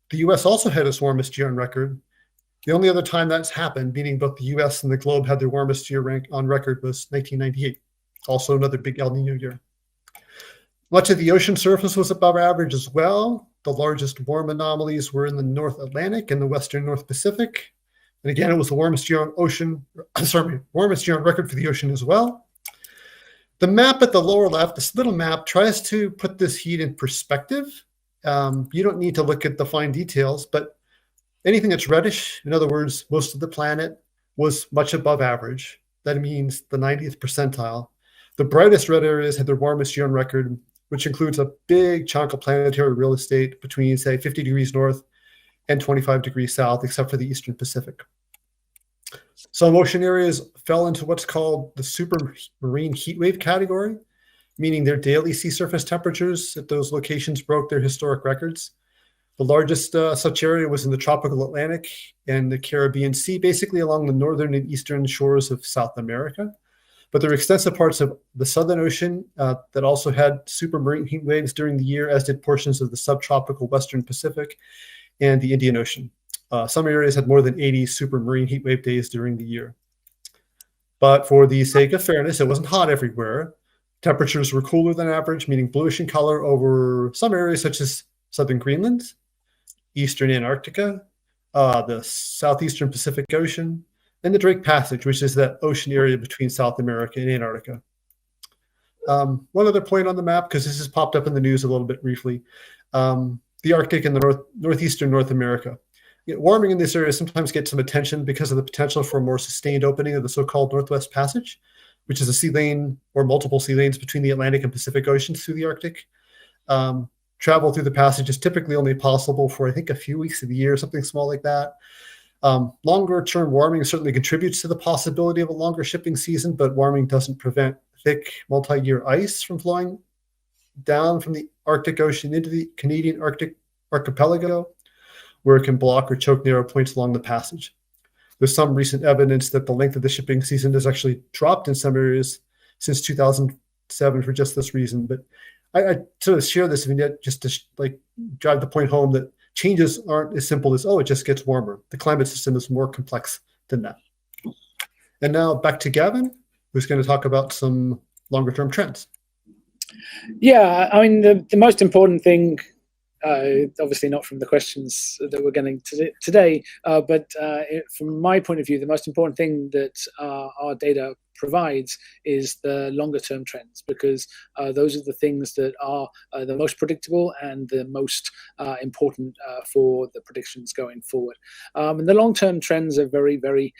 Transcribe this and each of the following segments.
The US also had its warmest year on record. The only other time that's happened, meaning both the US and the globe had their warmest year on record, was 1998, also another big El Nino year. Much of the ocean surface was above average as well. The largest warm anomalies were in the North Atlantic and the Western North Pacific. And again, it was the warmest year on record for the ocean as well. The map at the lower left, this little map, tries to put this heat in perspective. You don't need to look at the fine details, but anything that's reddish, in other words, most of the planet, was much above average. That means the 90th percentile. The brightest red areas had their warmest year on record, which includes a big chunk of planetary real estate between, say, 50 degrees north and 25 degrees south, except for the Eastern Pacific. Some ocean areas fell into what's called the supermarine heat wave category, meaning their daily sea surface temperatures at those locations broke their historic records. The largest such area was in the tropical Atlantic and the Caribbean Sea, basically along the northern and eastern shores of South America. But there are extensive parts of the Southern Ocean that also had supermarine heat waves during the year, as did portions of the subtropical Western Pacific and the Indian Ocean. Some areas had more than 80 supermarine heat wave days during the year. But for the sake of fairness, it wasn't hot everywhere. Temperatures were cooler than average, meaning bluish in color over some areas such as southern Greenland, eastern Antarctica, the southeastern Pacific Ocean, and the Drake Passage, which is that ocean area between South America and Antarctica. One other point on the map, because this has popped up in the news a little bit briefly, the Arctic and the northeastern North America. Warming in this area sometimes gets some attention because of the potential for a more sustained opening of the so-called Northwest Passage, which is a sea lane or multiple sea lanes between the Atlantic and Pacific Oceans through the Arctic. Travel through the passage is typically only possible for, I think, a few weeks of the year, something small like that. Longer-term warming certainly contributes to the possibility of a longer shipping season, but warming doesn't prevent thick multi-year ice from flowing down from the Arctic Ocean into the Canadian Arctic archipelago, where it can block or choke narrow points along the passage. There's some recent evidence that the length of the shipping season has actually dropped in some areas since 2007 for just this reason. But I sort of share this vignette just to drive the point home that changes aren't as simple as, oh, it just gets warmer. The climate system is more complex than that. And now back to Gavin, who's going to talk about some longer term trends. Yeah, I mean, the most important thing, obviously not from the questions that we're getting today, but from my point of view, the most important thing that our data provides is the longer term trends, because those are the things that are the most predictable and the most important for the predictions going forward. And the long term trends are very, very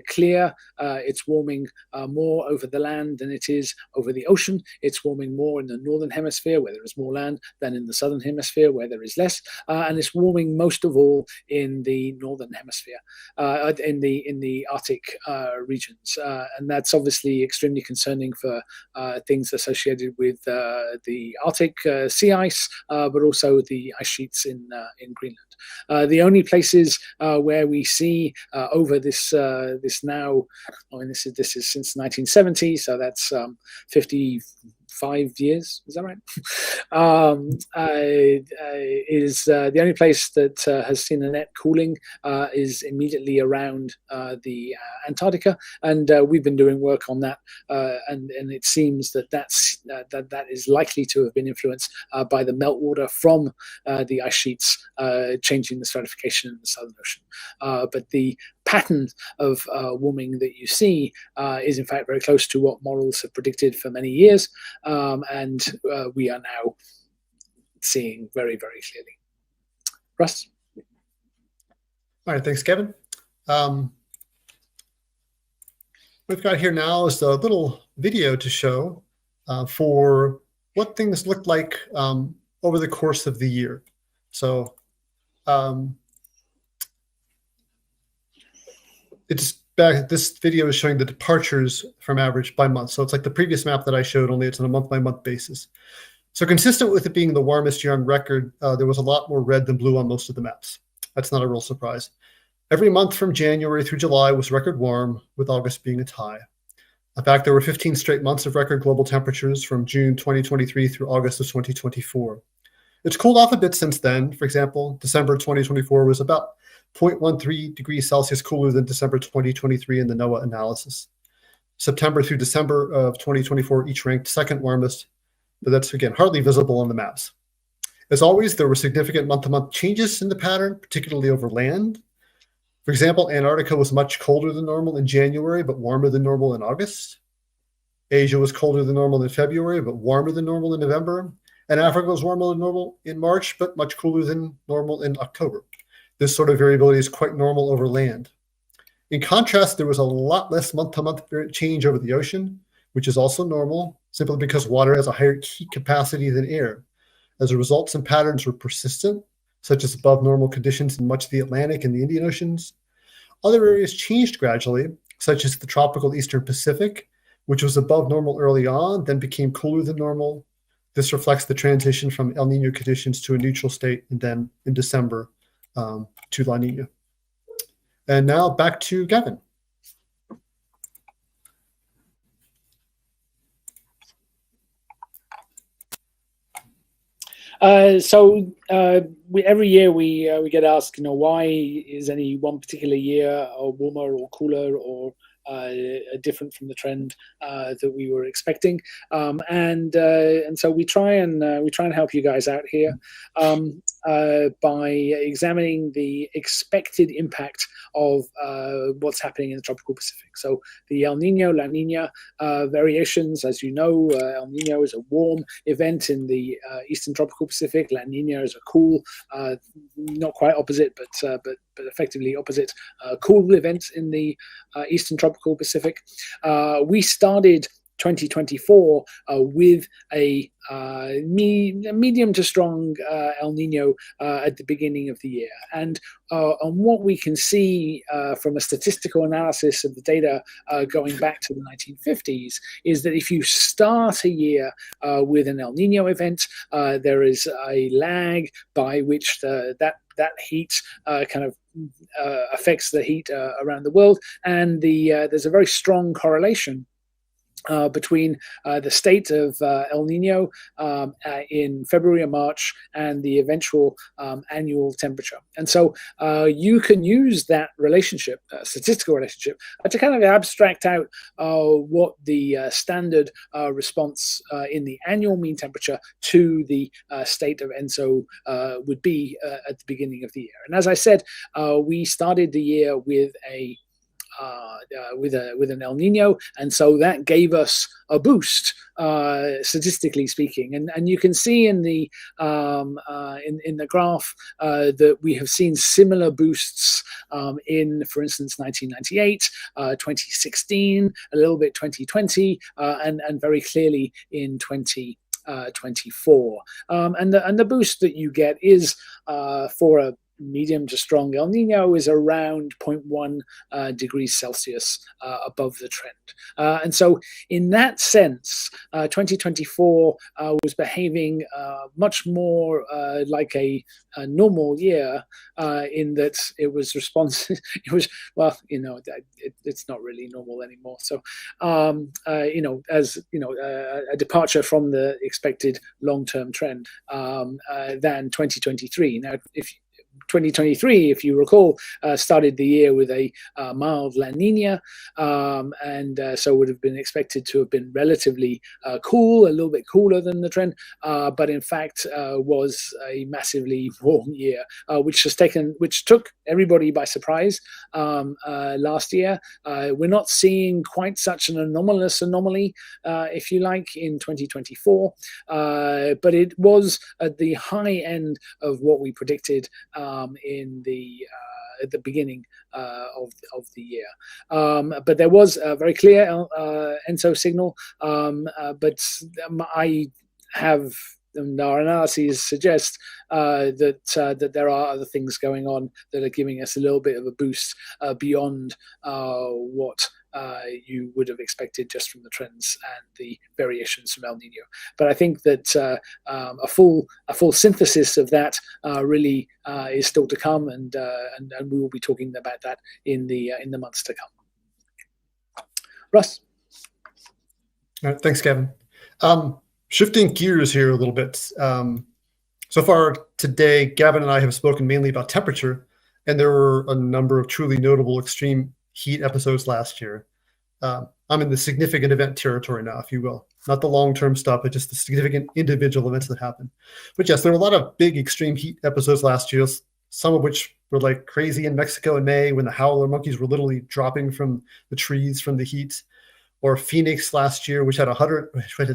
clear. It's warming more over the land than it is over the ocean. It's warming more in the northern hemisphere, where there is more land, than in the southern hemisphere, where there is less. And it's warming most of all in the northern hemisphere, in the Arctic regions. And that's obviously extremely concerning for things associated with the Arctic sea ice, but also the ice sheets in Greenland. The only places where we see over this now, I mean, this is since 1970, so that's 55 years, is that right? Is the only place that has seen a net cooling is immediately around the Antarctica, and we've been doing work on that, and it seems that is likely to have been influenced by the meltwater from the ice sheets changing the stratification in the Southern Ocean. But the pattern of warming that you see is in fact very close to what models have predicted for many years, and we are now seeing very, very clearly. Russ? All right, thanks, Kevin. We've got here now is a little video to show for what things looked like over the course of the year. So this video is showing the departures from average by month. So it's like the previous map that I showed, only it's on a month-by-month basis. So consistent with it being the warmest year on record, there was a lot more red than blue on most of the maps. That's not a real surprise. Every month from January through July was record warm, with August being its high. In fact, there were 15 straight months of record global temperatures from June 2023 through August of 2024. It's cooled off a bit since then. For example, December 2024 was about 0.13 degrees Celsius cooler than December 2023 in the NOAA analysis. September through December of 2024 each ranked second warmest, but that's, again, hardly visible on the maps. As always, there were significant month-to-month changes in the pattern, particularly over land. For example, Antarctica was much colder than normal in January, but warmer than normal in August. Asia was colder than normal in February, but warmer than normal in November. And Africa was warmer than normal in March, but much cooler than normal in October. This sort of variability is quite normal over land. In contrast, there was a lot less month-to-month change over the ocean, which is also normal, simply because water has a higher heat capacity than air. As a result, some patterns were persistent, such as above normal conditions in much of the Atlantic and the Indian Oceans. Other areas changed gradually, such as the tropical Eastern Pacific, which was above normal early on, then became cooler than normal. This reflects the transition from El Nino conditions to a neutral state, and then in December to La Nina. And now back to Gavin. Every year we get asked, why is any one particular year warmer or cooler or different from the trend that we were expecting, and so we try and help you guys out here by examining the expected impact of what's happening in the tropical Pacific. So the El Nino, La Nina variations, as you know, El Nino is a warm event in the eastern tropical Pacific. La Nina is a cool, not quite opposite, but effectively opposite, cool event in the eastern tropical Pacific. We started 2024 with a medium to strong El Nino at the beginning of the year. And on what we can see from a statistical analysis of the data going back to the 1950s is that if you start a year with an El Nino event, there is a lag by which that heat kind of affects the heat around the world, and there's a very strong correlation between the state of El Nino in February or March and the eventual annual temperature. And so you can use that relationship, statistical relationship, to kind of abstract out what the standard response in the annual mean temperature to the state of ENSO would be at the beginning of the year. And as I said, we started the year with an El Nino, and so that gave us a boost, statistically speaking. And you can see in the graph that we have seen similar boosts in, for instance, 1998, 2016, a little bit 2020, and very clearly in 2024. And the boost that you get is for a medium to strong El Nino is around 0.1 degrees Celsius above the trend. And so in that sense, 2024 was behaving much more like a normal year in that it was responsive. It was, well, it's not really normal anymore. So, as a departure from the expected long-term trend than 2023. Now, if 2023, if you recall, started the year with a mild La Nina, and so would have been expected to have been relatively cool, a little bit cooler than the trend, but in fact was a massively warm year, which took everybody by surprise last year. We're not seeing quite such an anomaly, if you like, in 2024, but it was at the high end of what we predicted at the beginning of the year. But there was a very clear ENSO signal, but I have, and our analyses suggest that there are other things going on that are giving us a little bit of a boost beyond what you would have expected just from the trends and the variations from El Nino. But I think that a full synthesis of that really is still to come, and we will be talking about that in the months to come. Russ. All right, thanks, Gavin. Shifting gears here a little bit. So far today, Gavin and I have spoken mainly about temperature, and there were a number of truly notable extreme heat episodes last year. I'm in the significant event territory now, if you will. Not the long-term stuff, but just the significant individual events that happen. But yes, there were a lot of big extreme heat episodes last year, some of which were like crazy in Mexico in May when the howler monkeys were literally dropping from the trees from the heat. Or Phoenix last year, which had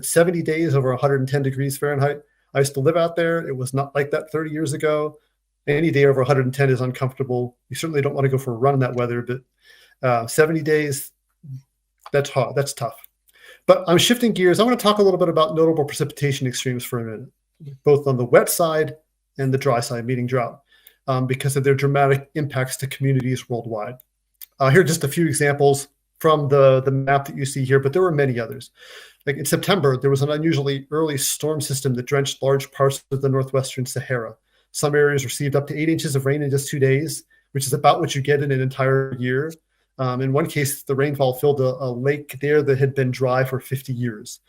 70 days over 110 degrees Fahrenheit. I used to live out there. It was not like that 30 years ago. Any day over 110 is uncomfortable. You certainly don't want to go for a run in that weather, but 70 days, that's hard. That's tough. But I'm shifting gears. I want to talk a little bit about notable precipitation extremes for a minute, both on the wet side and the dry side, meaning drought, because of their dramatic impacts to communities worldwide. Here are just a few examples from the map that you see here, but there were many others. Like in September, there was an unusually early storm system that drenched large parts of the northwestern Sahara. Some areas received up to 8 inches of rain in just 2 days, which is about what you get in an entire year. In one case, the rainfall filled a lake there that had been dry for 50 years.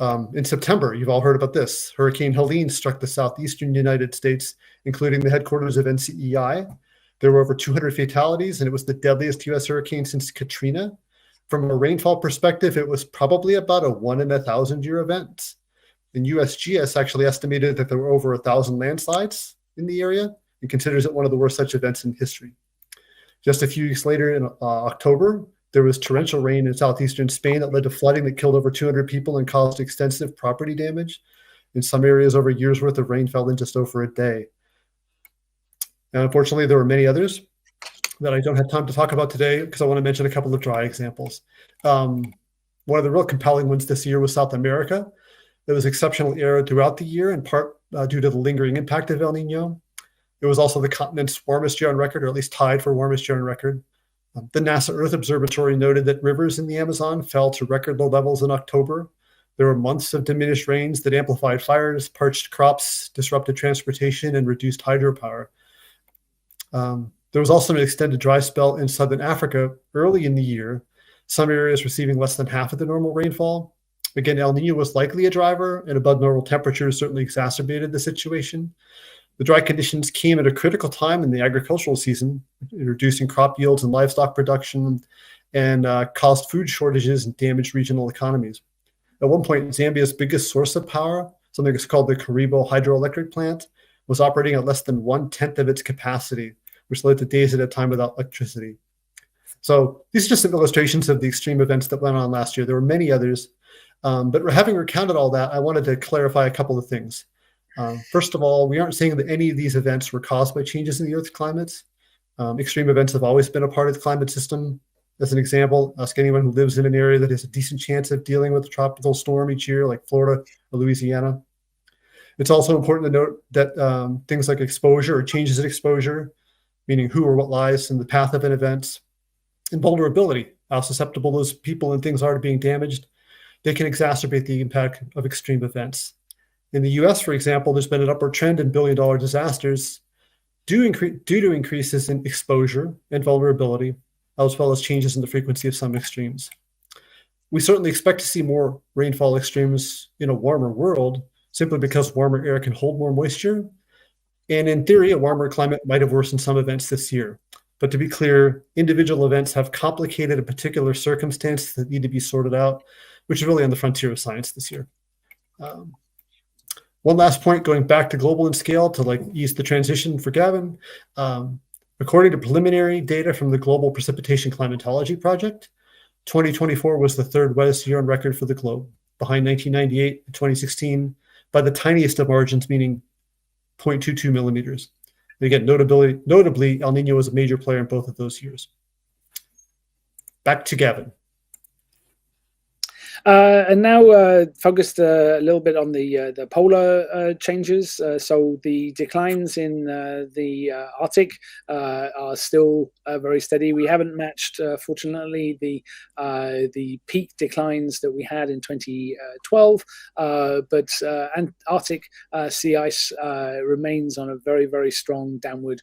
In September, you've all heard about this. Hurricane Helene struck the southeastern United States, including the headquarters of NCEI. There were over 200 fatalities, and it was the deadliest U.S. hurricane since Katrina. From a rainfall perspective, it was probably about a 1 in 1,000-year event. And USGS actually estimated that there were over 1,000 landslides in the area and considers it one of the worst such events in history. Just a few weeks later in October, there was torrential rain in southeastern Spain that led to flooding that killed over 200 people and caused extensive property damage. In some areas, over a year's worth of rain fell in just over a day. And unfortunately, there were many others that I don't have time to talk about today because I want to mention a couple of dry examples. One of the real compelling ones this year was South America. There was exceptionally arid throughout the year, in part due to the lingering impact of El Nino. It was also the continent's warmest year on record, or at least tied for warmest year on record. The NASA Earth Observatory noted that rivers in the Amazon fell to record low levels in October. There were months of diminished rains that amplified fires, parched crops, disrupted transportation, and reduced hydropower. There was also an extended dry spell in southern Africa early in the year, some areas receiving less than half of the normal rainfall. Again, El Nino was likely a driver, and above normal temperatures certainly exacerbated the situation. The dry conditions came at a critical time in the agricultural season, reducing crop yields and livestock production, and caused food shortages and damaged regional economies. At one point, Zambia's biggest source of power, something that's called the Karibo hydroelectric plant, was operating at less than 1/10 of its capacity, which led to days at a time without electricity. So these are just some illustrations of the extreme events that went on last year. There were many others, but having recounted all that, I wanted to clarify a couple of things. First of all, we aren't saying that any of these events were caused by changes in the Earth's climates. Extreme events have always been a part of the climate system. As an example, ask anyone who lives in an area that has a decent chance of dealing with a tropical storm each year, like Florida or Louisiana. It's also important to note that things like exposure or changes in exposure, meaning who or what lies in the path of an event, and vulnerability, how susceptible those people and things are to being damaged, they can exacerbate the impact of extreme events. In the US, for example, there's been an upward trend in billion-dollar disasters due to increases in exposure and vulnerability, as well as changes in the frequency of some extremes. We certainly expect to see more rainfall extremes in a warmer world, simply because warmer air can hold more moisture. And in theory, a warmer climate might have worsened some events this year. But to be clear, individual events have complicated a particular circumstance that need to be sorted out, which is really on the frontier of science this year. One last point, going back to global in scale to ease the transition for Gavin. According to preliminary data from the Global Precipitation Climatology Project, 2024 was the third wettest year on record for the globe, behind 1998 and 2016 by the tiniest of margins, meaning 0.22 millimeters. And again, notably, El Nino was a major player in both of those years. Back to Gavin. And now focused a little bit on the polar changes. So the declines in the Arctic are still very steady. We haven't matched, fortunately, the peak declines that we had in 2012, but Arctic sea ice remains on a very, very strong downward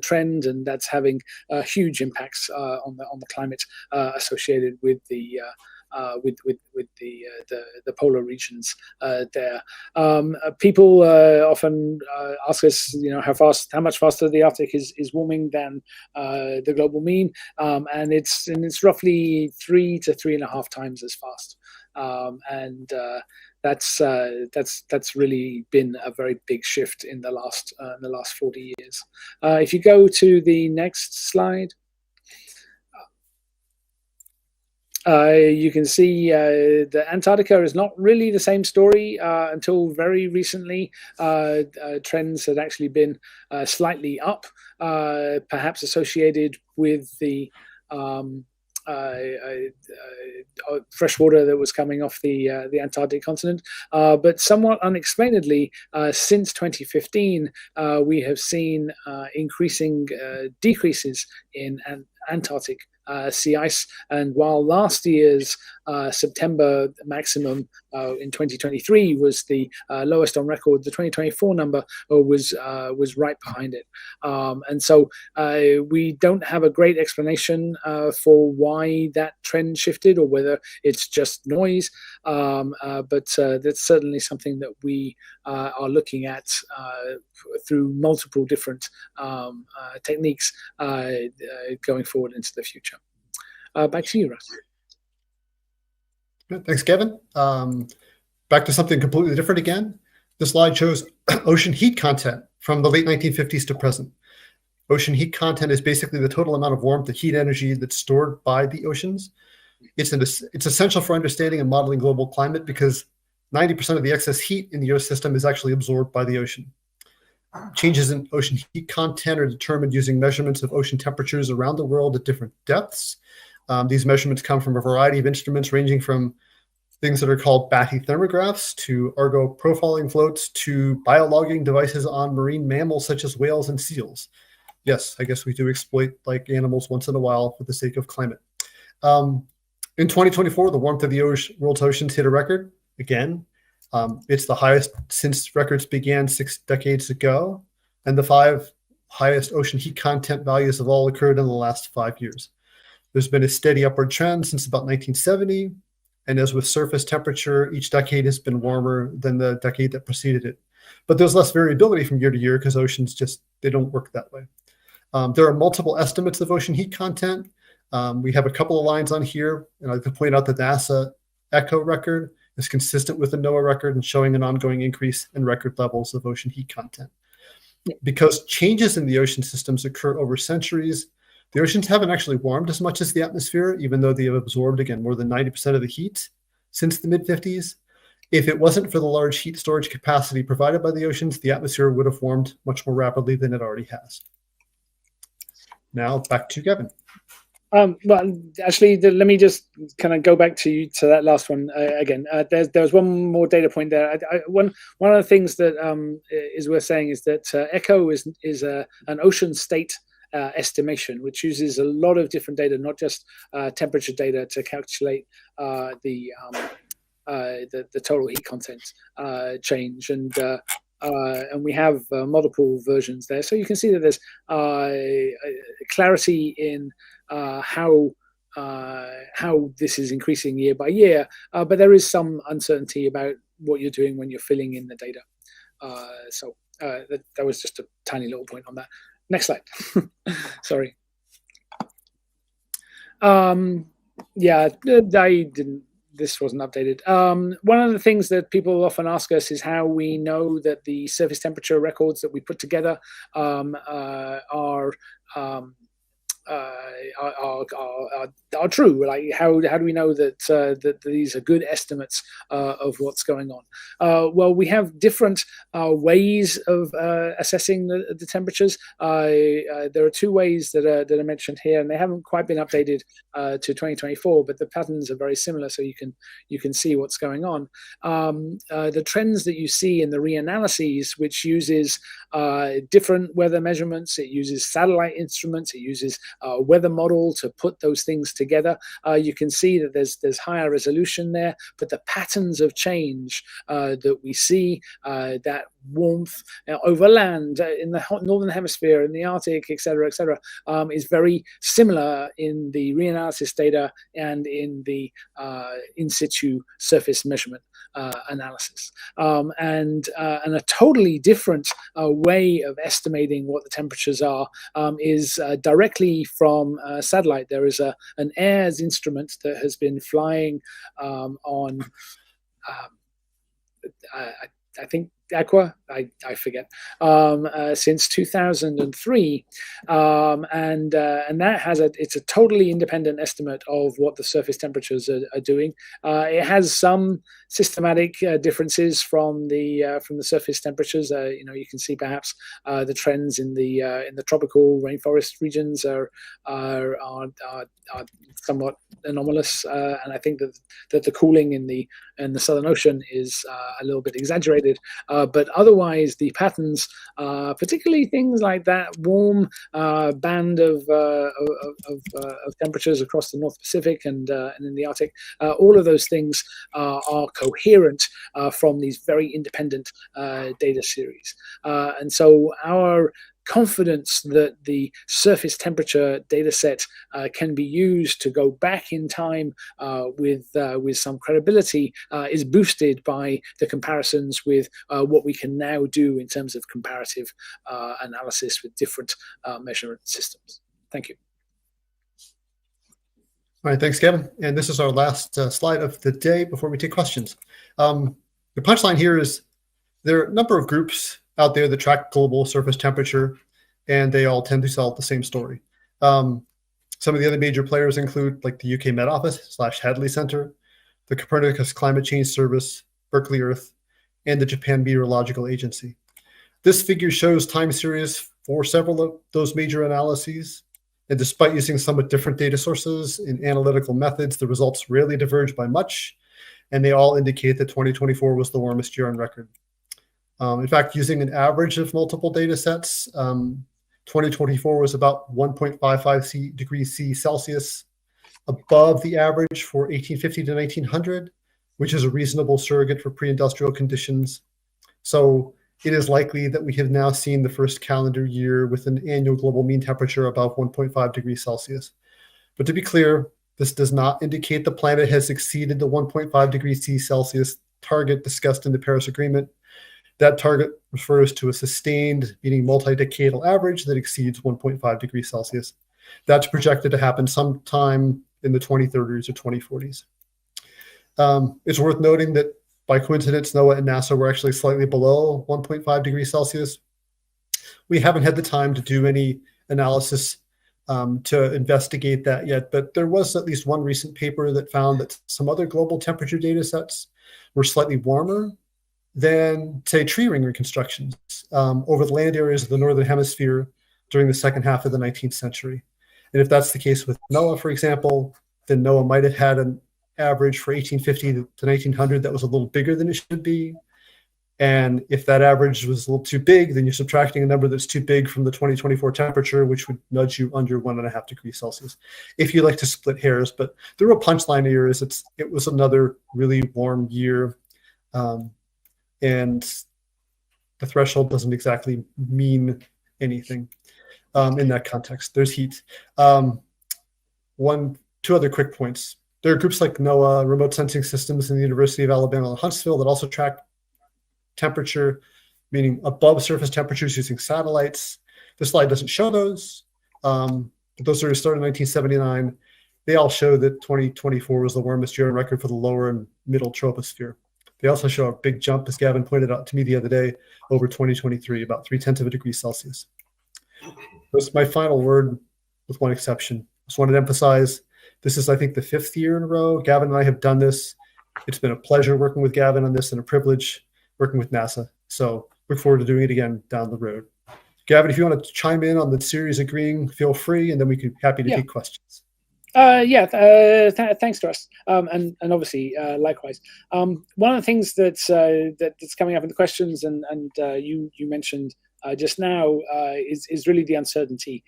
trend, and that's having huge impacts on the climate associated with the with the polar regions there. People often ask us, how much faster the Arctic is warming than the global mean, and it's roughly 3 to 3.5 times as fast. That's really been a very big shift in the last 40 years. If you go to the next slide, you can see that Antarctica is not really the same story. Until very recently, trends had actually been slightly up, perhaps associated with the fresh water that was coming off the Antarctic continent, but somewhat unexplainedly, since 2015, we have seen increasing decreases in Antarctic sea ice. And while last year's September maximum in 2023 was the lowest on record, the 2024 number was right behind it. And so we don't have a great explanation for why that trend shifted, or whether it's just noise. But that's certainly something that we are looking at through multiple different techniques going forward into the future. Back to you, Russ. Thanks, Gavin. Back to something completely different again. This slide shows ocean heat content from the late 1950s to present. Ocean heat content is basically the total amount of warmth, the heat energy that's stored by the oceans. It's essential for understanding and modeling global climate, because 90% of the excess heat in the Earth system is actually absorbed by the ocean. Changes in ocean heat content are determined using measurements of ocean temperatures around the world at different depths. These measurements come from a variety of instruments, ranging from things that are called bathythermographs to Argo profiling floats to biologging devices on marine mammals such as whales and seals. Yes, I guess we do exploit like animals once in a while for the sake of climate. In 2024, the warmth of the world's oceans hit a record again. It's the highest since records began 6 decades ago, and the 5 highest ocean heat content values have all occurred in the last 5 years. There's been a steady upward trend since about 1970, and as with surface temperature, each decade has been warmer than the decade that preceded it. But there's less variability from year to year, because oceans they don't work that way. There are multiple estimates of ocean heat content. We have a couple of lines on here, and I'd like to point out that the NASA ECHO record is consistent with the NOAA record and showing an ongoing increase in record levels of ocean heat content. Because changes in the ocean systems occur over centuries, the oceans haven't actually warmed as much as the atmosphere, even though they have absorbed, again, more than 90% of the heat since the mid-50s. If it wasn't for the large heat storage capacity provided by the oceans, the atmosphere would have warmed much more rapidly than it already has. Now, back to Gavin. Well, actually, let me just kind of go back to that last one again. There's one more data point there. One of the things that is worth saying is that ECHO is an ocean state estimation, which uses a lot of different data, not just temperature data, to calculate the total heat content change. And we have multiple versions there, so you can see that there's clarity in how this is increasing year by year, but there is some uncertainty about what you're doing when you're filling in the data. So that was just a tiny little point on that. Next slide. Sorry. Yeah, I didn't. This wasn't updated. One of the things that people often ask us is how we know that the surface temperature records that we put together are true. Like, how do we know that that these are good estimates of what's going on? Well, we have different ways of assessing the temperatures. There are 2 ways that are mentioned here, and they haven't quite been updated to 2024, but the patterns are very similar, so you can see what's going on. The trends that you see in the reanalyses, which uses different weather measurements. It uses satellite instruments. It uses a weather model to put those things together. You can see that there's higher resolution there, but the patterns of change that we see, that warmth over land in the northern hemisphere, in the Arctic, etc., is very similar in the reanalysis data and in the in situ surface measurement analysis, and a totally different way of estimating what the temperatures are is directly from satellite. There is an AIRS instrument that has been flying on I think Aqua, I forget, since 2003, and that has it's a totally independent estimate of what the surface temperatures are doing. It has some systematic differences from the surface temperatures. You can see perhaps the trends in the tropical rainforest regions are somewhat anomalous, and I think that the cooling in the Southern Ocean is a little bit exaggerated. But otherwise, the patterns, particularly things like that warm band of temperatures across the North Pacific and in the Arctic, all of those things are coherent from these very independent data series. And so our confidence that the surface temperature data set can be used to go back in time with some credibility is boosted by the comparisons with what we can now do in terms of comparative analysis with different measurement systems. Thank you. All right, thanks, Gavin. And this is our last slide of the day before we take questions. The punchline here is there are a number of groups out there that track global surface temperature, and they all tend to sell the same story. Some of the other major players include like the UK Met Office / Hadley Center, the Copernicus Climate Change Service, Berkeley Earth, and the Japan Meteorological Agency. This figure shows time series for several of those major analyses, and despite using somewhat different data sources and analytical methods, the results rarely diverge by much, and they all indicate that 2024 was the warmest year on record. In fact, using an average of multiple data sets, 2024 was about 1.55 degrees Celsius above the average for 1850 to 1900, which is a reasonable surrogate for pre-industrial conditions. So it is likely that we have now seen the first calendar year with an annual global mean temperature above 1.5 degrees Celsius. But to be clear, this does not indicate the planet has exceeded the 1.5 degrees Celsius target discussed in the Paris Agreement. That target refers to a sustained, meaning multi-decadal average that exceeds 1.5 degrees Celsius. That's projected to happen sometime in the 2030s or 2040s. It's worth noting that by coincidence, NOAA and NASA were actually slightly below 1.5 degrees Celsius. We haven't had the time to do any analysis to investigate that yet, but there was at least one recent paper that found that some other global temperature data sets were slightly warmer than, say, tree ring reconstructions over the land areas of the Northern Hemisphere during the second half of the 19th century. And if that's the case with NOAA, for example, then NOAA might have had an average for 1850 to 1900 that was a little bigger than it should be. And if that average was a little too big, then you're subtracting a number that's too big from the 2024 temperature, which would nudge you under 1.5 degrees Celsius, if you like to split hairs. But the real punchline here is it was another really warm year. And the threshold doesn't exactly mean anything in that context. There's heat. Two other quick points. There are groups like NOAA, remote sensing systems in the University of Alabama at Huntsville that also track temperature, meaning above surface temperatures using satellites. This slide doesn't show those, but those are started in 1979. They all show that 2024 was the warmest year on record for the lower and middle troposphere. They also show a big jump, as Gavin pointed out to me the other day, over 2023, about 0.3 degrees Celsius. That's my final word, with one exception. Just wanted to emphasize, this is, I think, the 5th year in a row. Gavin and I have done this. It's been a pleasure working with Gavin on this and a privilege working with NASA. So look forward to doing it again down the road. Gavin, if you want to chime in on the series agreeing, feel free, and then we can be happy to take questions. Thanks, Russ. And obviously, likewise. One of the things that's coming up in the questions, and you mentioned just now is really the uncertainty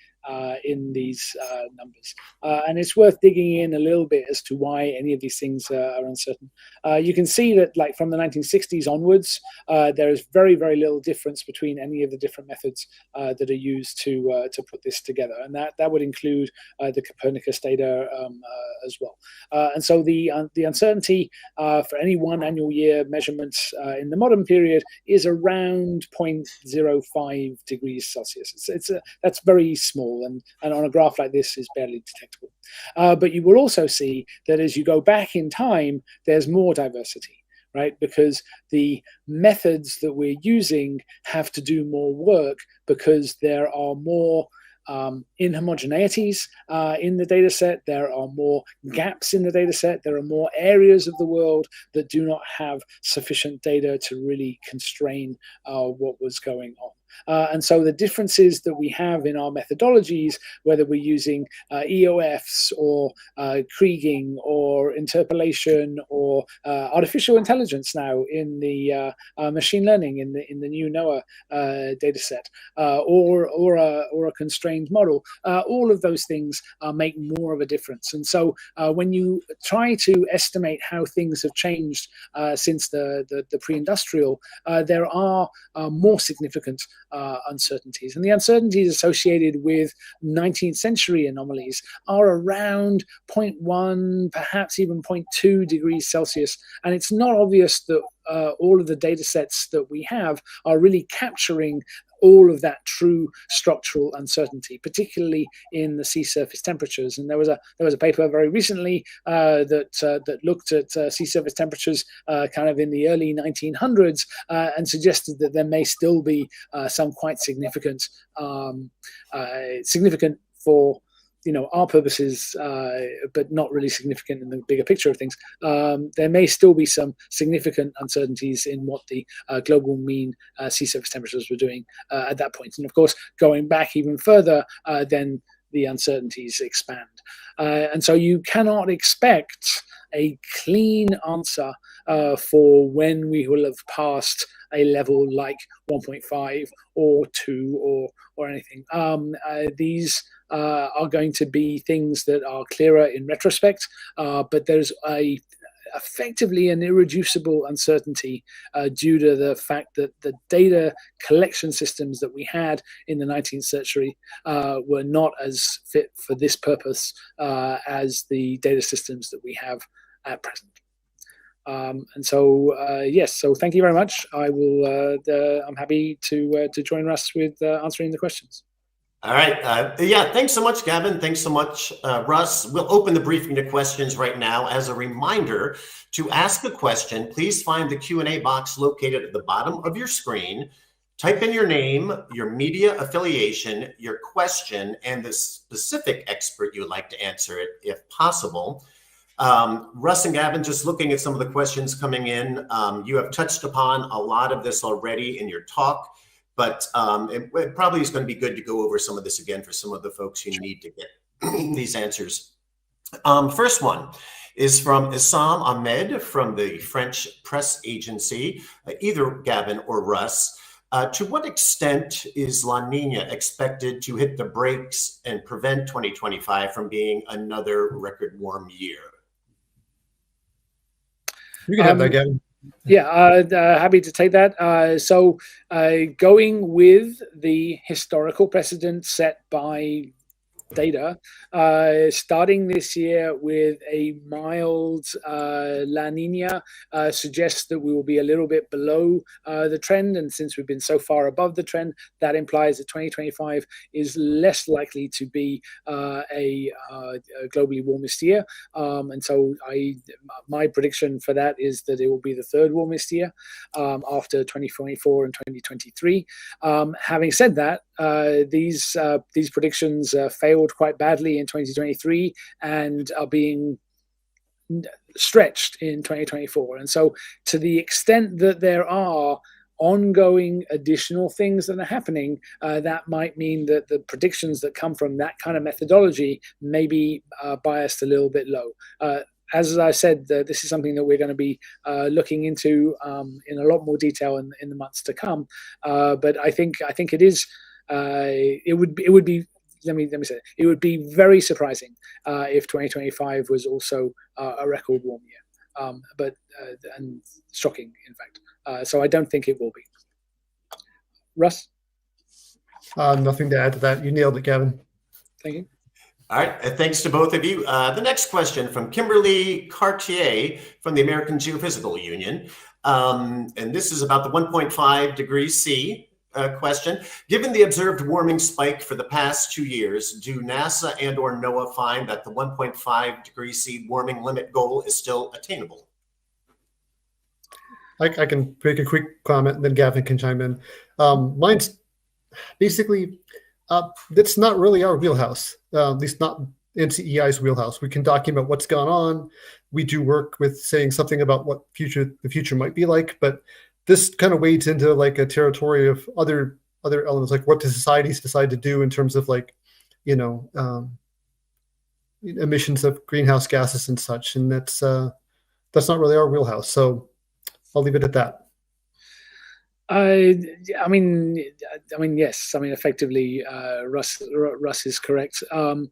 in these numbers. And it's worth digging in a little bit as to why any of these things are uncertain. You can see that, like, from the 1960s onwards, there is very, very little difference between any of the different methods that are used to put this together. And that would include the Copernicus data as well. And so the uncertainty for any one annual year measurement in the modern period is around 0.05 degrees Celsius. That's very small, and on a graph like this is barely detectable. But you will also see that as you go back in time, there's more diversity, right? Because the methods that we're using have to do more work because there are more inhomogeneities in the data set. There are more gaps in the data set. There are more areas of the world that do not have sufficient data to really constrain what was going on. And so the differences that we have in our methodologies, whether we're using EOFs or kriging or interpolation or artificial intelligence now in the machine learning in the new NOAA data set, or a constrained model, all of those things make more of a difference. And so when you try to estimate how things have changed since the pre-industrial, there are more significant uncertainties. And the uncertainties associated with 19th century anomalies are around 0.1, perhaps even 0.2 degrees Celsius. And it's not obvious that all of the data sets that we have are really capturing all of that true structural uncertainty, particularly in the sea surface temperatures. And there was a paper very recently that looked at sea surface temperatures kind of in the early 1900s and suggested that there may still be some quite significant for our purposes, but not really significant in the bigger picture of things. There may still be some significant uncertainties in what the global mean sea surface temperatures were doing at that point. And of course, going back even further, then the uncertainties expand. And so you cannot expect a clean answer for when we will have passed a level like 1.5 or 2 or anything. These are going to be things that are clearer in retrospect, but there's effectively an irreducible uncertainty due to the fact that the data collection systems that we had in the 19th century were not as fit for this purpose as the data systems that we have at present. And so, yes, so thank you very much. I'm happy to join Russ with answering the questions. All right. Yeah, thanks so much, Gavin. Thanks so much, Russ. We'll open the briefing to questions right now. As a reminder, to ask a question, please find the Q&A box located at the bottom of your screen. Type in your name, your media affiliation, your question, and the specific expert you would like to answer it, if possible. Russ and Gavin, just looking at some of the questions coming in, you have touched upon a lot of this already in your talk. But it probably is going to be good to go over some of this again for some of the folks who need to get these answers. First one is from Issam Ahmed from the French press agency, either Gavin or Russ. To what extent is La Nina expected to hit the brakes and prevent 2025 from being another record warm year? You can have that, Gavin. Yeah, happy to take that. So going with the historical precedent set by data, starting this year with a mild La Nina suggests that we will be a little bit below the trend. And since we've been so far above the trend, that implies that 2025 is less likely to be a globally warmest year. And so my prediction for that is that it will be the third warmest year after 2024 and 2023. Having said that, these predictions failed quite badly in 2023 and are being stretched in 2024. And so to the extent that there are ongoing additional things that are happening, that might mean that the predictions that come from that kind of methodology may be biased a little bit low. as I said, this is something that we're going to be looking into in a lot more detail in the months to come. But I think it is. It would be. Let me say it would be very surprising if 2025 was also a record warm year, and shocking, in fact. So I don't think it will be. Russ? Nothing to add to that. You nailed it, Gavin. Thank you. All right. Thanks to both of you. The next question from Kimberly Cartier from the American Geophysical Union. And this is about the 1.5 degrees C question. Given the observed warming spike for the past 2 years, do NASA and or NOAA find that the 1.5 degrees C warming limit goal is still attainable? I can make a quick comment and then Gavin can chime in. Mine's basically, that's not really our wheelhouse, at least not NCEI's wheelhouse. We can document what's gone on. We do work with saying something about what the future might be like, but this kind of wades into like a territory of other elements, like what the societies decide to do in terms of like, emissions of greenhouse gases and such. And that's not really our wheelhouse. So I'll leave it at that. I mean, yes. I mean, effectively, Russ is correct. Even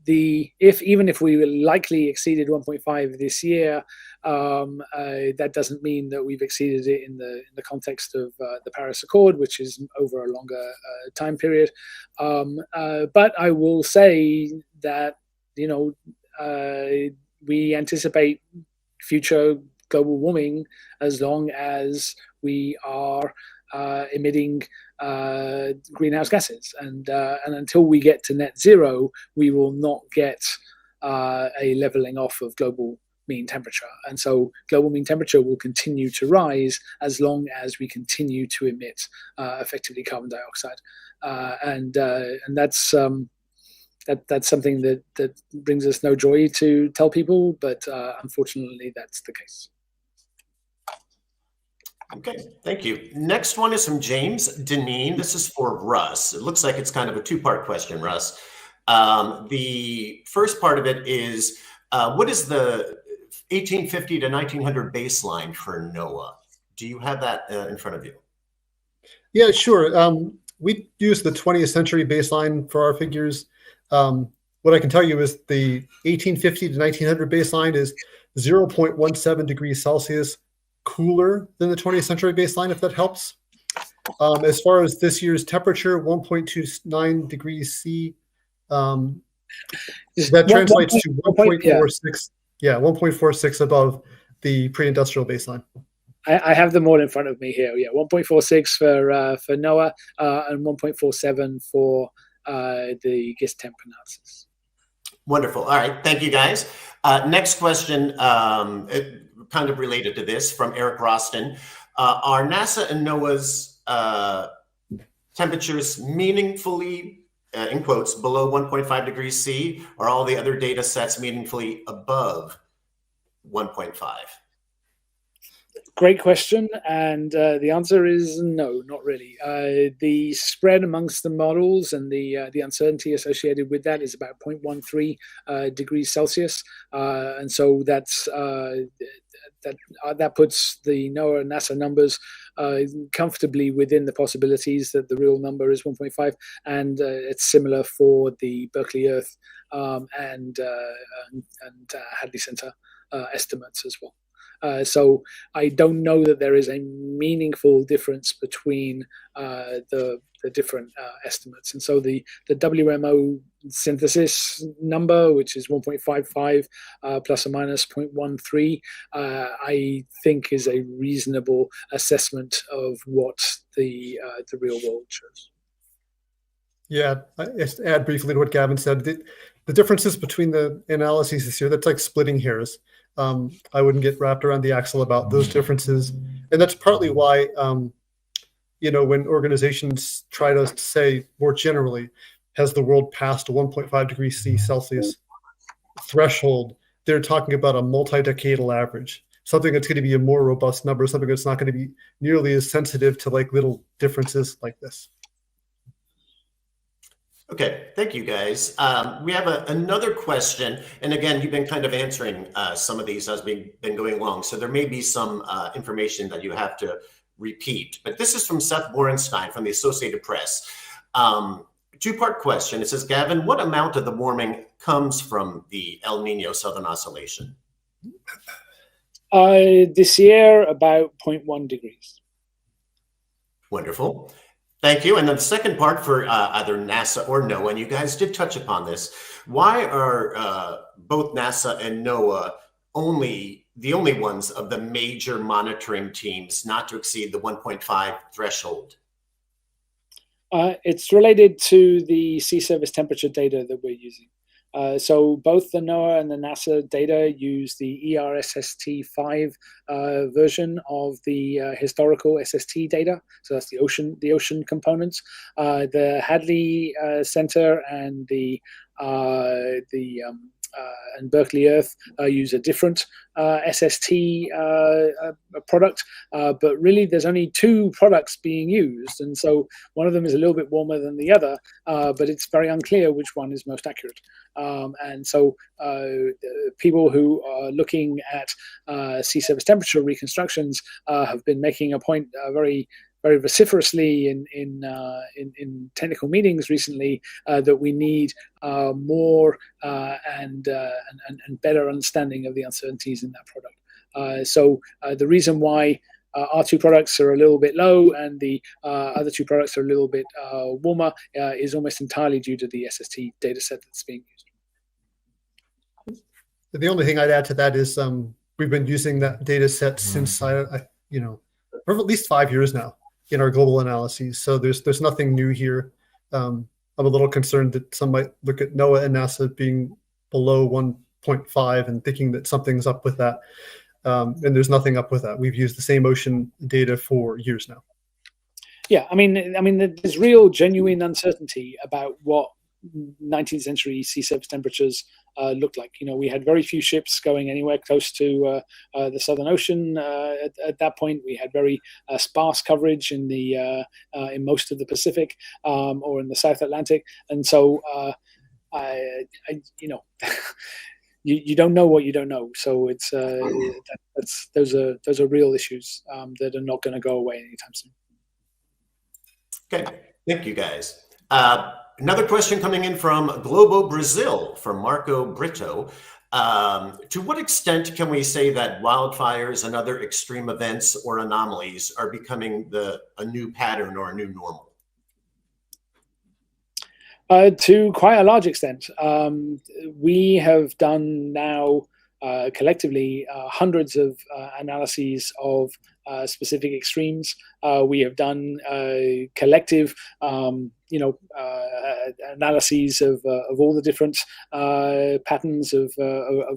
if we likely exceeded 1.5 this year, that doesn't mean that we've exceeded it in the context of the Paris Accord, which is over a longer time period. But I will say that we anticipate future global warming as long as we are emitting greenhouse gases, and until we get to net zero, we will not get a leveling off of global mean temperature. And so global mean temperature will continue to rise as long as we continue to emit effectively carbon dioxide, and that's something that brings us no joy to tell people, but unfortunately that's the case. Okay, thank you. Next one is from James Deneen. This is for Russ. It looks like it's kind of a two-part question, Russ. The first part of it is, what is the 1850 to 1900 baseline for NOAA? Do you have that in front of you? Yeah, sure. We use the 20th century baseline for our figures. What I can tell you is the 1850 to 1900 baseline is 0.17 degrees Celsius cooler than the 20th century baseline, if that helps. As far as this year's temperature, 1.29 degrees C, that translates to 1.46. Yeah, 1.46 above the pre-industrial baseline. I have them all in front of me here. Yeah, 1.46 for NOAA and 1.47 for the GIST temp analysis. Wonderful. All right. Thank you, guys. Next question, kind of related to this, from Eric Roston. Are NASA and NOAA's temperatures meaningfully, in quotes, below 1.5 degrees C, or all the other data sets meaningfully above 1.5? Great question, and the answer is no, not really. The spread amongst the models and the uncertainty associated with that is about 0.13 degrees Celsius, and so that's that puts the NOAA and NASA numbers comfortably within the possibilities that the real number is 1.5, and it's similar for the Berkeley Earth and Hadley Center estimates as well. So I don't know that there is a meaningful difference between the different estimates. And so the WMO synthesis number, which is 1.55 plus or minus 0.13, I think is a reasonable assessment of what the real world shows. Yeah, just add briefly to what Gavin said. The differences between the analyses this year, that's like splitting hairs. I wouldn't get wrapped around the axle about those differences. And that's partly why, when organizations try to say more generally, has the world passed a 1.5 degrees Celsius threshold, they're talking about a multi-decadal average, something that's going to be a more robust number, something that's not going to be nearly as sensitive to like little differences like this. Okay, thank you guys. We have another question, and again, you've been kind of answering some of these as we've been going along, so there may be some information that you have to repeat. But this is from Seth Borenstein from the Associated Press. Two-part question. It says, Gavin, what amount of the warming comes from the El Nino Southern Oscillation? This year, about 0.1 degrees. Wonderful. Thank you. And then the second part for either NASA or NOAA, and you guys did touch upon this. Why are both NASA and NOAA the only ones of the major monitoring teams not to exceed the 1.5 threshold? It's related to the sea surface temperature data that we're using. So both the NOAA and the NASA data use the ERSST5 version of the historical SST data. So that's the ocean components. The Hadley Center and the and Berkeley Earth use a different SST product, but really there's only two products being used, and so one of them is a little bit warmer than the other, but it's very unclear which one is most accurate. And so people who are looking at sea surface temperature reconstructions have been making a point very vociferously in technical meetings recently that we need more and better understanding of the uncertainties in that product. So the reason why our two products are a little bit low and the other two products are a little bit warmer is almost entirely due to the SST data set that's being used. The only thing I'd add to that is we've been using that data set since for at least 5 years now in our global analyses. So there's nothing new here. I'm a little concerned that some might look at NOAA and NASA being below 1.5 and thinking that something's up with that. And there's nothing up with that. We've used the same ocean data for years now. Yeah, I mean, there's real genuine uncertainty about what 19th century sea surface temperatures looked like. We had very few ships going anywhere close to the Southern Ocean at that point. We had very sparse coverage in in most of the Pacific or in the South Atlantic, and so you don't know what you don't know. So it's those are real issues that are not going to go away anytime soon. Okay, thank you guys. Another question coming in from Globo Brazil, from Marco Brito. To what extent can we say that wildfires and other extreme events or anomalies are becoming a new pattern or a new normal? To quite a large extent. We have done now collectively hundreds of analyses of specific extremes. We have done collective analyses of all the different patterns of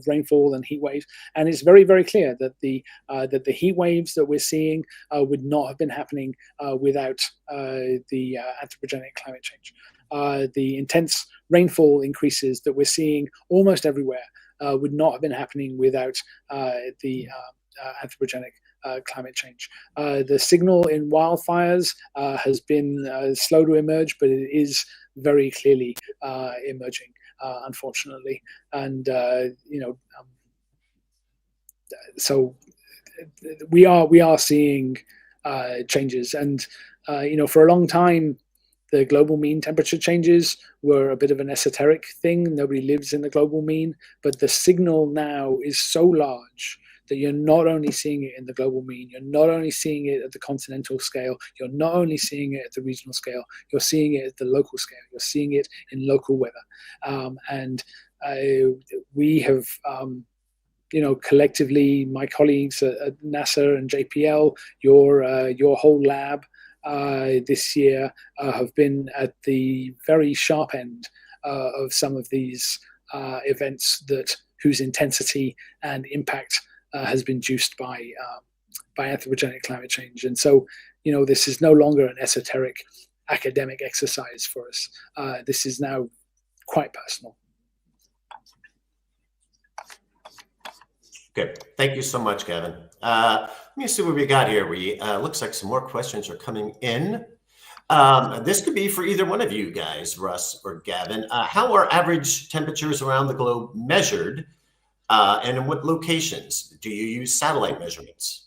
rainfall and heat waves, and it's very, very clear that the heat waves that we're seeing would not have been happening without the anthropogenic climate change. The intense rainfall increases that we're seeing almost everywhere would not have been happening without the anthropogenic climate change. The signal in wildfires has been slow to emerge, but it is very clearly emerging, unfortunately. And so we are seeing changes, and for a long time, the global mean temperature changes were a bit of an esoteric thing. Nobody lives in the global mean, but the signal now is so large that you're not only seeing it in the global mean, you're not only seeing it at the continental scale, you're not only seeing it at the regional scale, you're seeing it at the local scale, you're seeing it in local weather. And we have, collectively, my colleagues at NASA and JPL, your whole lab, this year have been at the very sharp end of some of these events whose intensity and impact has been juiced by anthropogenic climate change. And so, this is no longer an esoteric academic exercise for us. This is now quite personal. Good. Thank you so much, Gavin. Let me see what we got here. Looks like some more questions are coming in. This could be for either one of you guys, Russ or Gavin. How are average temperatures around the globe measured, and in what locations? Do you use satellite measurements?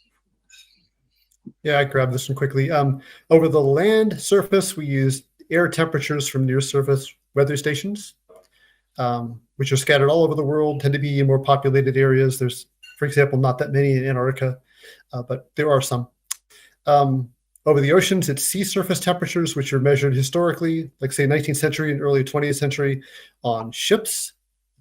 Yeah, I grabbed this one quickly. Over the land surface, we use air temperatures from near surface weather stations, which are scattered all over the world, tend to be in more populated areas. There's, for example, not that many in Antarctica, but there are some. Over the oceans, it's sea surface temperatures, which are measured historically, like say 19th century and early 20th century on ships.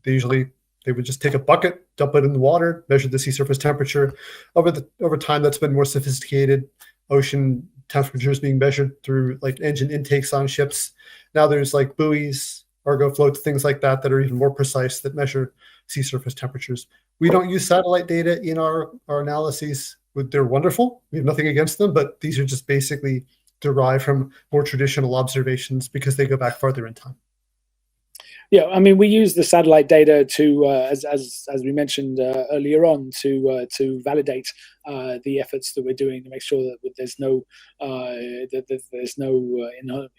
They would just take a bucket, dump it in the water, measure the sea surface temperature. Over time, that's been more sophisticated. Ocean temperatures being measured through like engine intakes on ships. Now there's like buoys, cargo floats, things like that are even more precise that measure sea surface temperatures. We don't use satellite data in our analyses. They're wonderful. We have nothing against them, but these are just basically derived from more traditional observations because they go back farther in time. Yeah, I mean, we use the satellite data to, as we mentioned earlier on, to validate the efforts that we're doing to make sure that there's no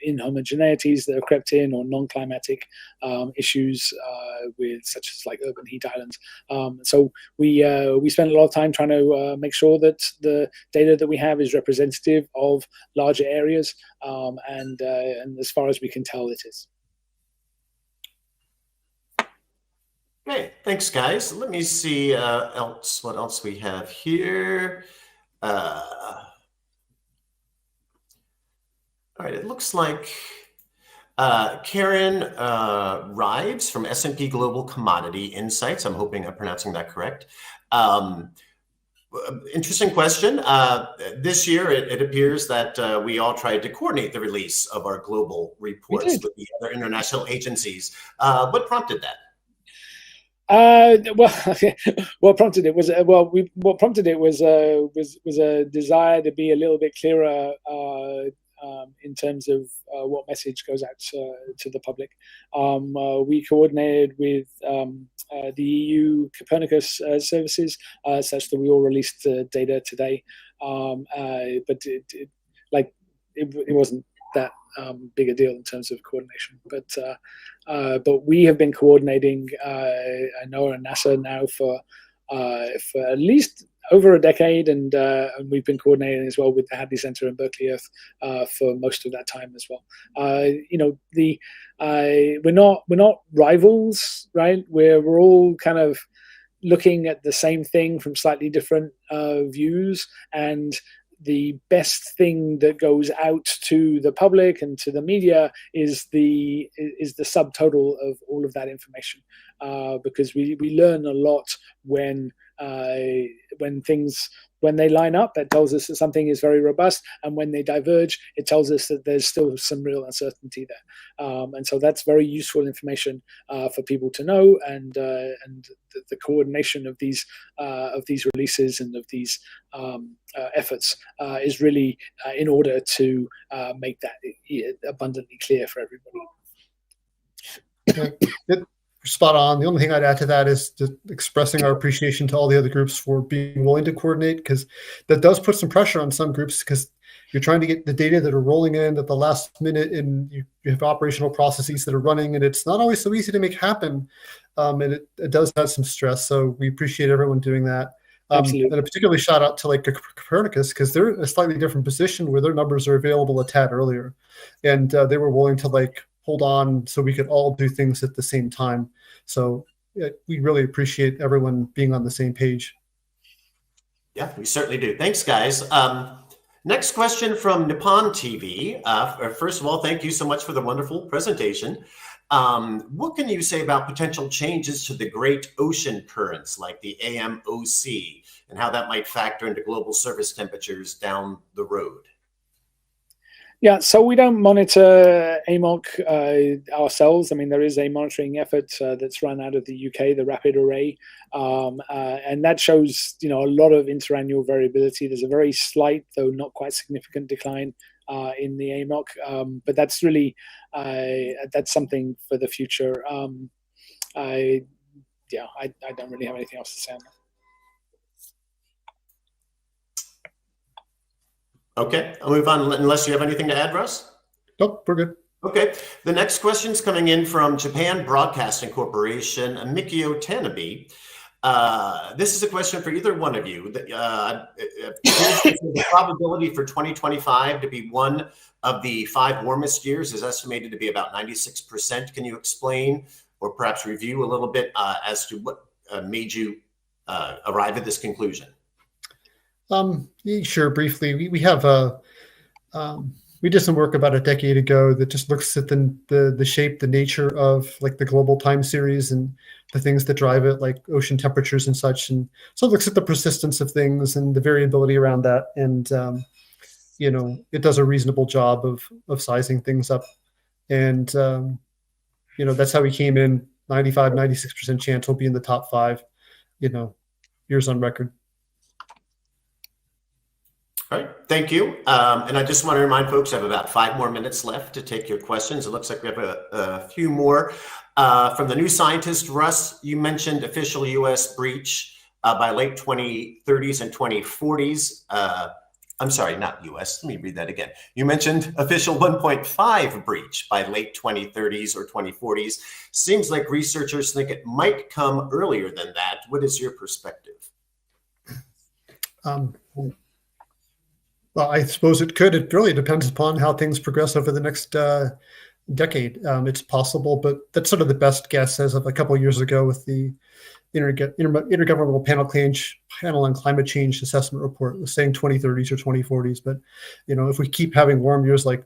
inhomogeneities that have crept in or non-climatic issues with such as like urban heat islands. So we spend a lot of time trying to make sure that the data that we have is representative of larger areas, and as far as we can tell, it is. Okay, thanks, guys. Let me see what else we have here. All right, it looks like Karen Rives from S&P Global Commodity Insights. I'm hoping I'm pronouncing that correct. Interesting question. This year, it appears that we all tried to coordinate the release of our global reports with the other international agencies. What prompted that? What prompted it was a desire to be a little bit clearer in terms of what message goes out to the public. We coordinated with the EU Copernicus services such that we all released data today, but it wasn't that big a deal in terms of coordination, but we have been coordinating NOAA and NASA now for at least over a decade, and we've been coordinating as well with the Hadley Center in Berkeley Earth for most of that time as well. We're not rivals, right? We're all kind of looking at the same thing from slightly different views, and the best thing that goes out to the public and to the media is the subtotal of all of that information, because we learn a lot when they line up. That tells us that something is very robust, and when they diverge, it tells us that there's still some real uncertainty there. And so that's very useful information for people to know, and the coordination of these releases and of these efforts is really in order to make that abundantly clear for everybody. Spot on. The only thing I'd add to that is just expressing our appreciation to all the other groups for being willing to coordinate, because that does put some pressure on some groups, because you're trying to get the data that are rolling in at the last minute, and you have operational processes that are running, and it's not always so easy to make happen. And it does have some stress. So we appreciate everyone doing that. Absolutely. And a particularly shout out to like Copernicus, because they're in a slightly different position where their numbers are available a tad earlier, and they were willing to like hold on so we could all do things at the same time. So we really appreciate everyone being on the same page. Yeah, we certainly do. Thanks, guys. Next question from Nippon TV. First of all, thank you so much for the wonderful presentation. What can you say about potential changes to the great ocean currents like the AMOC and how that might factor into global surface temperatures down the road? Yeah, so we don't monitor AMOC ourselves. I mean, there is a monitoring effort that's run out of the UK, the Rapid Array, and that shows, a lot of interannual variability. There's a very slight, though not quite significant, decline in the AMOC, but that's really that's something for the future. I don't really have anything else to say on that. Okay, I'll move on unless you have anything to add, Russ. Nope, we're good. Okay. The next question is coming in from Japan Broadcasting Corporation, Mikio Tanabe. This is a question for either one of you. The probability for 2025 to be one of the 5 warmest years is estimated to be about 96%. Can you explain or perhaps review a little bit as to what made you arrive at this conclusion? Sure, briefly. We have we did some work about a decade ago that just looks at the shape, the nature of like the global time series and the things that drive it, like ocean temperatures and such. And so it looks at the persistence of things and the variability around that. And, it does a reasonable job of sizing things up. And, that's how we came in 95, 96% chance we'll be in the top 5, years on record. All right, thank you. And I just want to remind folks I have about 5 more minutes left to take your questions. It looks like we have a few more. From the New Scientist, Russ, you mentioned official U.S. breach by late 2030s and 2040s. I'm sorry, not U.S. Let me read that again. You mentioned official 1.5 breach by late 2030s or 2040s. Seems like researchers think it might come earlier than that. What is your perspective? Well, I suppose it could. It really depends upon how things progress over the next decade. It's possible, but that's sort of the best guess as of a couple of years ago with the Intergovernmental Panel on Climate Change Assessment Report was saying 2030s or 2040s. But, if we keep having warm years like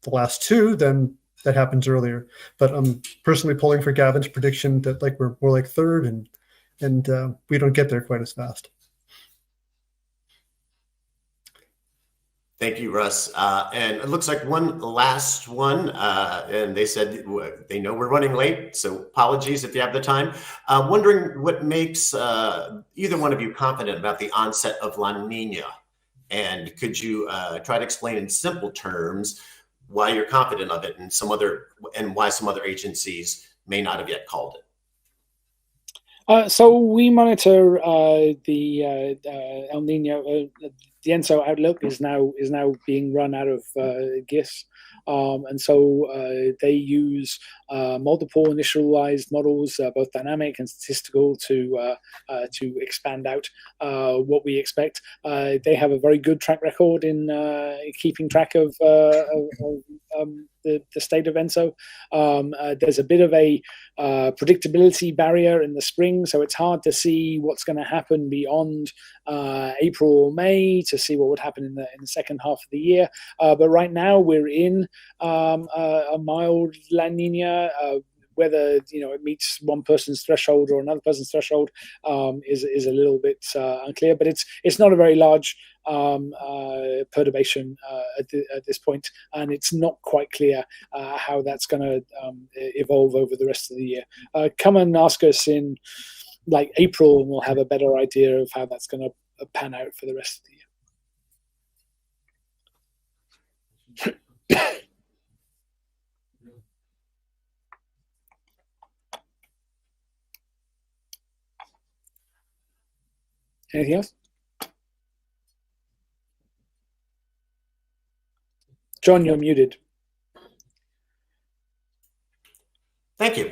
the last 2, then that happens earlier. But I'm personally pulling for Gavin's prediction that like we're more like 3rd and we don't get there quite as fast. Thank you, Russ. And it looks like one last one, and they said they know we're running late, so apologies if you have the time. Wondering what makes either one of you confident about the onset of La Nina, and could you try to explain in simple terms why you're confident of it, and why some other agencies may not have yet called it? So we monitor the El Nino. The ENSO outlook is now being run out of GISS, and so they use multiple initialized models, both dynamic and statistical, to expand out what we expect. They have a very good track record in keeping track of the state of ENSO. There's a bit of a predictability barrier in the spring, so it's hard to see what's going to happen beyond April or May to see what would happen in the second half of the year. But right now we're in a mild La Nina. Whether it meets one person's threshold or another person's threshold is a little bit unclear. But it's not a very large perturbation at this point, and it's not quite clear how that's going to evolve over the rest of the year. Come and ask us in like April, and we'll have a better idea of how that's going to pan out for the rest of the year. Anything else? John, you're muted. Thank you.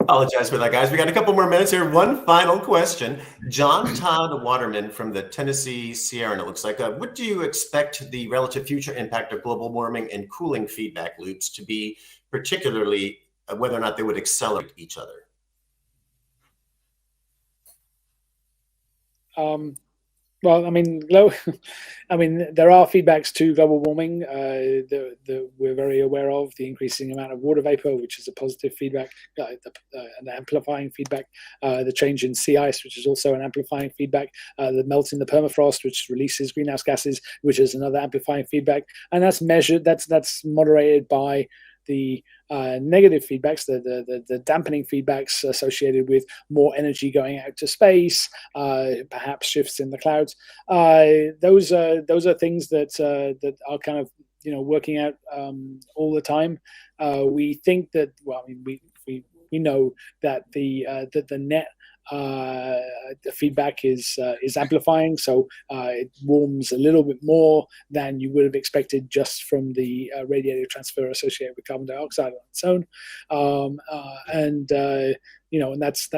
Apologize for that, guys. We got a couple more minutes here. One final question. John Todd Waterman from the Tennessee Sierra, it looks like. What do you expect the relative future impact of global warming and cooling feedback loops to be, particularly whether or not they would accelerate each other? Well, I mean, there are feedbacks to global warming that we're very aware of. The increasing amount of water vapor, which is a positive feedback, an amplifying feedback. The change in sea ice, which is also an amplifying feedback. The melt in the permafrost, which releases greenhouse gases, which is another amplifying feedback. And that's measured. That's moderated by the negative feedbacks, the dampening feedbacks associated with more energy going out to space, perhaps shifts in the clouds. Those are things that are kind of working out all the time. We think that we know that the net the feedback is amplifying, so it warms a little bit more than you would have expected just from the radiative transfer associated with carbon dioxide on its own, and that's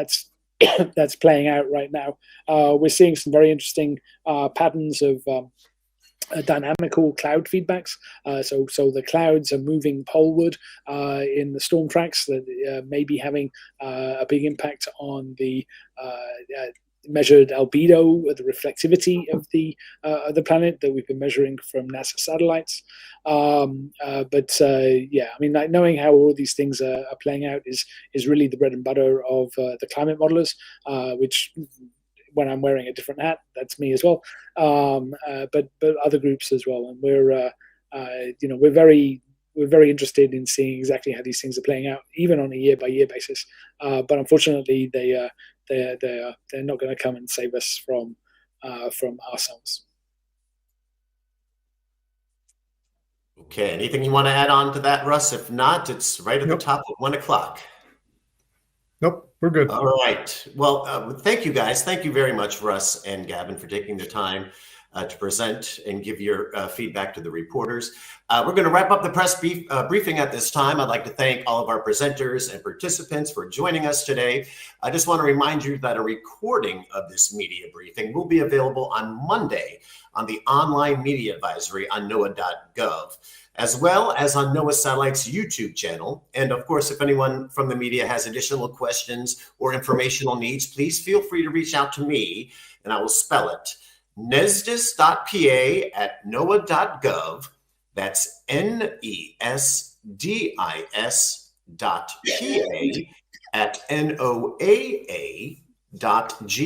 that's playing out right now. We're seeing some very interesting patterns of dynamical cloud feedbacks. So the clouds are moving poleward in the storm tracks that may be having a big impact on the measured albedo, the reflectivity of the planet that we've been measuring from NASA satellites. Like knowing how all these things are playing out is really the bread and butter of the climate modelers, which when I'm wearing a different hat, that's me as well. But other groups as well, and we're very interested in seeing exactly how these things are playing out, even on a year-by-year basis. But unfortunately, they're not going to come and save us from ourselves. Okay. Anything you want to add on to that, Russ? If not, it's right at the top at 1 o'clock. Nope, we're good. All right. Well, thank you, guys. Thank you very much, Russ and Gavin, for taking the time to present and give your feedback to the reporters. We're going to wrap up the press briefing at this time. I'd like to thank all of our presenters and participants for joining us today. I just want to remind you that a recording of this media briefing will be available on Monday on the online media advisory on NOAA.gov, as well as on NOAA Satellite's YouTube channel. And of course, if anyone from the media has additional questions or informational needs, please feel free to reach out to me, and I will spell it. nesdis.pa@noaa.gov. That's NESDIS.PA@NOAA.gov.